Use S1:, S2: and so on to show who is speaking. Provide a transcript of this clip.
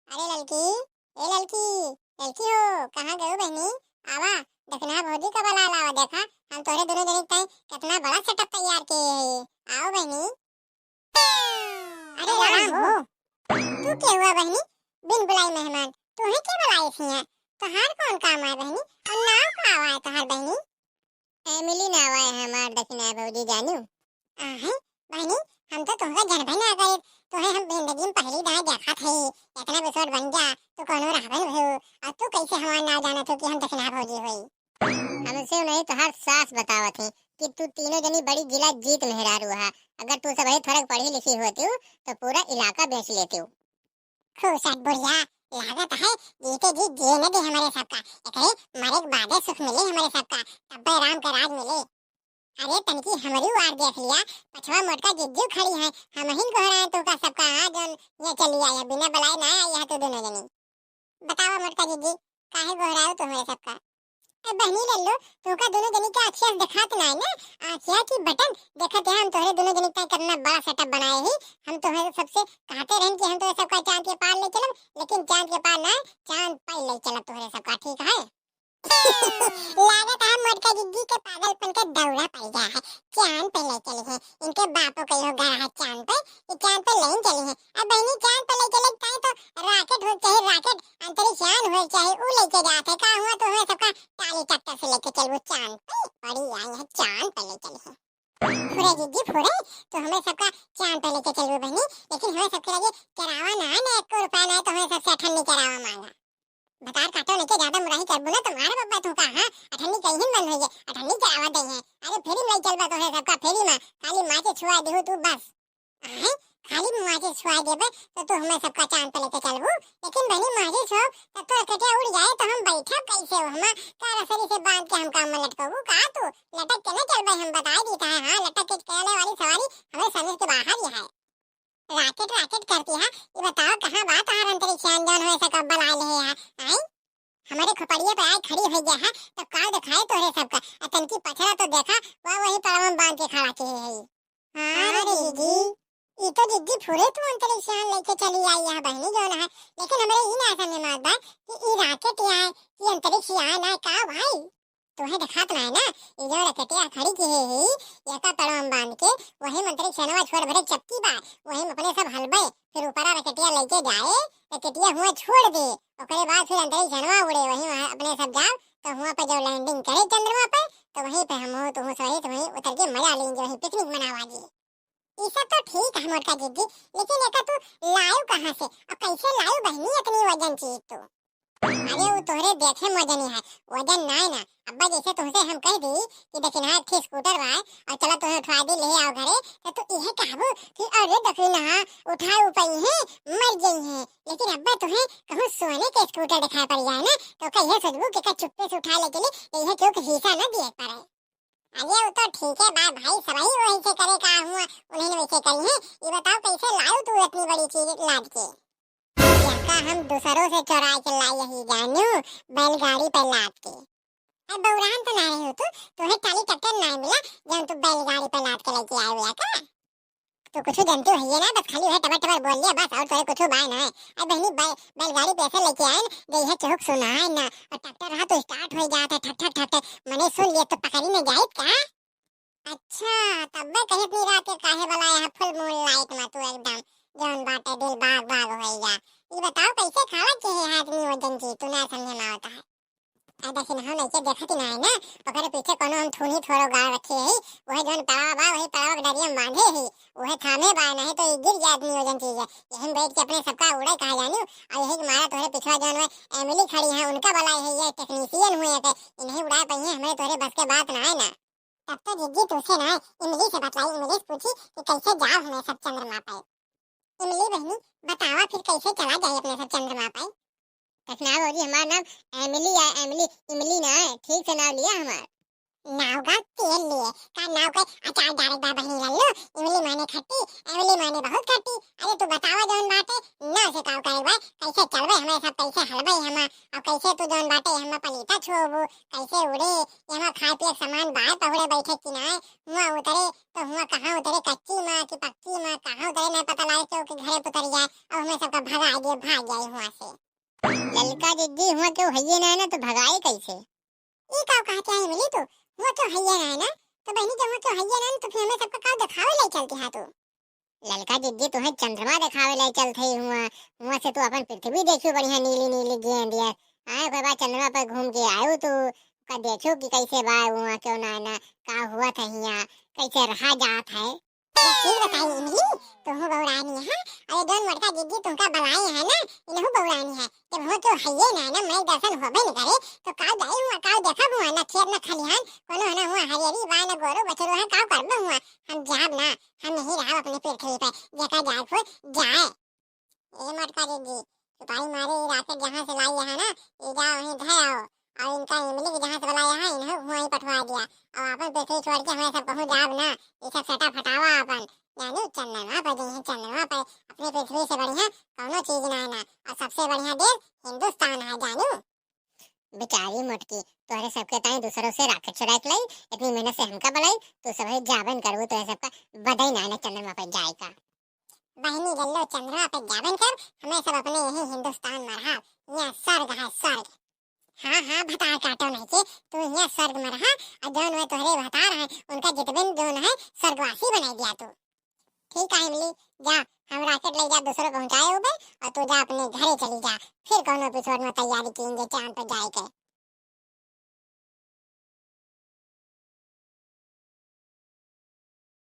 S1: अरे ललकी, ए ललकी, ललकी हो, कहाँ गयो बहनी? आवा, देखना भौजी का बला लावा देखा, हम तोरे दोनों जने ताई कितना बड़ा सेटअप तैयार किए हैं। आओ बहनी। अरे राम हो, तू क्या हुआ बहनी? बिन बुलाई मेहमान, तू है क्या बुलाई थी यहाँ? तहार कौन काम है बहनी? और नाव का आवा है तहार बहनी? एमिली नाव है हमार दक्षिणा भौजी जानू। आहे बहनी, हम तो तुमका जानबे ना करे, तोहे हम जिंदगी में पहली बार देखा थे। इतना बिसोर बन जा, तू कोनो रहबन हो, और तू कैसे हमार ना जाना तो कि हम दक्षिणा भौजी होई? हमसे नहीं तो हर सास बतावत है कि तू तीनों जनी बड़ी जिला जीत मेहरारू है। अगर तू सब थोड़ा पढ़ी लिखी होती हो तो पूरा इलाका बेच लेती हो। खूब बुढ़िया, लागत है जीते जी जीने दे हमारे सबका, एकरे मरे के बाद सुख मिले हमारे सबका, तब राम का राज मिले। अरे तनकी हमारी वार देख लिया, पछवा मोटका जिज्जू खड़ी है, हम ही गोहरा तो का सबका जन ये चली आया बिना बुलाए ना आया तो दोनों जनी। बतावा मोटका जिज्जी, काहे गोहराओ तो हमारे सबका? ए बहनी लल्लो, तू का दोनों जनी का अक्षर दिखात ना है ना, आखिया की बटन देखत है हम तोहरे दोनों जनी का करना बड़ा सेटअप बनाए ही। हम तोहरे सबसे कहते रहन कि हम तोहरे सबका चांद के पार ले चलब, लेकिन चांद के पार ना चांद पार ले चलब तोहरे सबका, ठीक है? लागत है मोटका जिज्जी के पागलपन का दौरा पड़ गया है। चांद पे ले चले हैं, इनके बापों का यो गया है चांद पे, ये चांद पे लेन चले हैं। अब बहनी चांद पे ले चले ताई तो रॉकेट हो चाहे रॉकेट अंतरिक्ष यान हो चाहे वो लेके जाते का हुआ तो हमें सबका टाली टक्कर से लेके चल वो चांद पे बड़ी आई है चांद पे ले चले हैं। फुरे जिज्जी फुरे, तो हमें सबका चांद पे लेके चलो बहनी, लेकिन हमें सबके लगे करावा ना है ना, 1 रुपया ना है तो हमें सबसे अठन्नी करावा मांगा। बतार काटो लेके ज्यादा मुराही कर बोला तुम्हारे बब्बा तू का हां अठन्नी कहीं बंद हो गए, अठन्नी करावा दे है। अरे फेरी में चलबा तो है सबका फेरी में खाली माचे छुआ देहु तू बस। हैं खाली माचे छुआ देबे तो तू हमें सबका चांद पे लेके चलबू, लेकिन बहनी माचे छो तब तो कटिया उड़ जाए तो हम बैठा कैसे हो? हम का रसरी से बांध के हम काम में लटकबू का? तू लटक के न चलबे, हम बता देता है। हां लटक के चलने वाली सवारी हमें समझ के बाहर ही है। रॉकेट रॉकेट करती है, ये बताओ कहां बात आ अंतरिक्ष यान जान हो ऐसा कब बना ले है? हैं हमारे खोपड़िए पे आए खड़ी हो गया है तो काल दिखाए तोरे सबका, अतन की पछड़ा तो देखा वह वही पड़वा बांध के खड़ा के है। हां रे दीदी, ई तो जिद्दी फुरे तू अंतरिक्ष यान लेके चली आई है बहनी जो ना है, लेकिन हमारे ई ना समझ में आता कि ई रॉकेट या है कि अंतरिक्ष यान है का भाई? तुम्हें दिखात ना है ना, ये जो रकेटिया खड़ी की है ही ये का तड़म बांध के वही मंत्री शनवा छोड़ भरे चपकी बा, वही में अपने सब हलबे फिर ऊपरा रकेटिया लेके जाए, रकेटिया हुआ छोड़ दे, ओकरे बाद फिर अंदर शनवा उड़े वही अपने सब जाओ तो हुआ पे जो लैंडिंग करे चंद्रमा पे तो वहीं पे हम हो तो सही तो वहीं उतर के मजा लेंगे, वहीं पिकनिक मनावा जी। ये सब तो ठीक है मोटका जिद्दी, लेकिन एक तू लायू कहां से और कैसे लायू बहनी इतनी वजन चीज तू? अरे वो तोहरे देखे वजन ही है, वजन ना है ना। अब्बा जैसे तुमसे हम कह दी कि दक्षिणा के स्कूटर बा और चला तुम्हें उठवा दी ले आओ घरे तो तू यह कहबो कि अरे दक्षिणा उठा उपई है मर गई है, लेकिन अब्बा तुम्हें कहूं सोने के स्कूटर दिखाई पड़ जाए ना तो कहिए सोचबू कि चुप्पे से उठा ले चली, यह क्यों हिस्सा ना दिए पड़े। अरे वो तो ठीक है बात भाई, सभी वही से करे का हुआ उन्हें वैसे करी है। ये बताओ कैसे लाओ तू इतनी बड़ी चीज लाद के? का हम दूसरों से चुरा के लाई यही जानू, बैलगाड़ी पे लाद के। अब बौरान तो ना रहे हो तू, तुम्हें टाली टक्कर ना मिला जब तू बैलगाड़ी पे लाद के लेके आए हुआ का? तो कुछ जानते हो ये ना, बस खाली है टबर टबर बोल लिया बस, और तोरे कुछ बाय ना है। अब बहनी बैलगाड़ी पे ऐसे लेके आए गई है चौक सुना है ना, और ट्रैक्टर रहा तो स्टार्ट हो जाता ठक ठक ठक, मैंने सुन लिया तो पकड़ी न जाए का? अच्छा तब मैं कहीं अपनी रात के काहे बुलाया है फुल मून लाइट में तू एकदम जौन बाटे दिल बाग बाग होइगा। ये बताओ कैसे खावा के है आदमी वजन की तू ना समझ में आता है? आ देखिन हम ऐसे देखत ना है ना, ओकरे पीछे कोनो हम थूनी थोड़ो गाड़ रखे है, वही जौन पड़ावा बा वही पड़ावा के डरिया बांधे है, वही थामे बा नहीं तो गिर जाए आदमी वजन चीज है। यही बैठ के अपने सबका उड़े कहा जानू, और यही मारा तोरे पिछवा जौन एमिली खड़ी है उनका बुलाए है, ये टेक्नीशियन हुए थे, इन्हीं उड़ा पाई है, हमें तोरे बस के बात ना है ना। तब तो जिज्जी तुझसे ना इमली से बतलाई, इमली से पूछी कि कैसे जाओ हमें सब चंद्रमा पे। इमली बहनी बतावा फिर कैसे चला जाए अपने सब चंद्रमा पे? कठिना होगी, हमारा नाम एमिली है, एमिली इमली ना है, ठीक से नाम लिया हमारा। नाव का तेल लिए का नाव के अचार डाले बा बहनी लल्लो, इमली माने खट्टी एमिली माने बहुत खट्टी। अरे तू बतावा जौन बाटे ना से काव करे बा कैसे चलबे हमें सब कैसे हलबे हम और कैसे तू जोन बाटे हम पलीता छोबू कैसे उड़े यहाँ खाए पिए सामान बाहर पहुड़े बैठे कि ना हुआ उतरे तो हुआ कहाँ उतरे कच्ची माँ की पक्की माँ कहाँ उतरे नहीं पता लगे क्यों कि घरे उतर जाए और हमें सबका भगा दिए भाग जाए हुआ से ललका जिद्दी हुआ क्यों है ना तो भगाए कैसे ई का कहते हैं मिली तो वो तो है ना तो बहनी जब वो तो है ना तो फिर हमें सबका का दिखावे ले चलती है तू ललका जिद्दी तुम्हें चंद्रमा दिखावे ले चलते हुआ हुआ से तू अपन पृथ्वी देखियो बढ़िया नीली नीली गेंद यार आए कोई बार चंद्रमा पर घूम के आयो तू का देखो कि कैसे बा हुआ क्यों ना का हुआ था यहाँ कैसे रहा जात है ये चीज बताई इमली तो हो बौरानी है अरे दोन मोटका जिद्दी तुमका बलाई है ना इन्हों बौरानी है जब हो तो है ना मैं दर्शन होबे न करे तो काल जाई हुआ काल देखा हुआ ना खेत न खलिहान कोनो ना हुआ हरियरी बा न गोरो बछरो है का करबे हुआ हम जाब ना हम नहीं रहा अपने पृथ्वी पे जेका जाए को जाए ए मोटका जिद्दी सुपारी मारे राकेट जहां से लाई है ना ये जाओ वहीं धराओ और इनका इमली के जहां से बुलाया है इन्हों हुआ ही पठवा दिया और अपन पृथ्वी छोड़ के हमें सब कहूं जाब ना ये सब सटा फटावा अपन यानी चंद्रमा पर जहीं चंद्रमा पर अपने पृथ्वी से बढ़िया कौनो चीज ना है ना और सबसे बढ़िया देश हिंदुस्तान है जानू बेचारी मोटकी तोहरे सबके ताई दूसरों से राकेट चुरा के लाई इतनी मेहनत से हमका बुलाई तो सब जाबन करबो तो सबका बधाई ना चंद्रमा पर जाएगा बहनी गल्लो चंद्रमा पर जाबन कर हमें सब अपने यही हिंदुस्तान में रहा यहाँ स्वर्ग है स्वर्ग हाँ हाँ भता काटो नहीं के तू यहाँ स्वर्ग में रहा और जौन वे तोहरे भतार है उनका जितबिन जोन है स्वर्गवासी बना दिया तू ठीक है इमली जा हम राकेट ले जा दूसरों पहुंचाए उबे और तू जा अपने घरे चली जा फिर कौन एपिसोड में तैयारी करेंगे चांद पे जाए के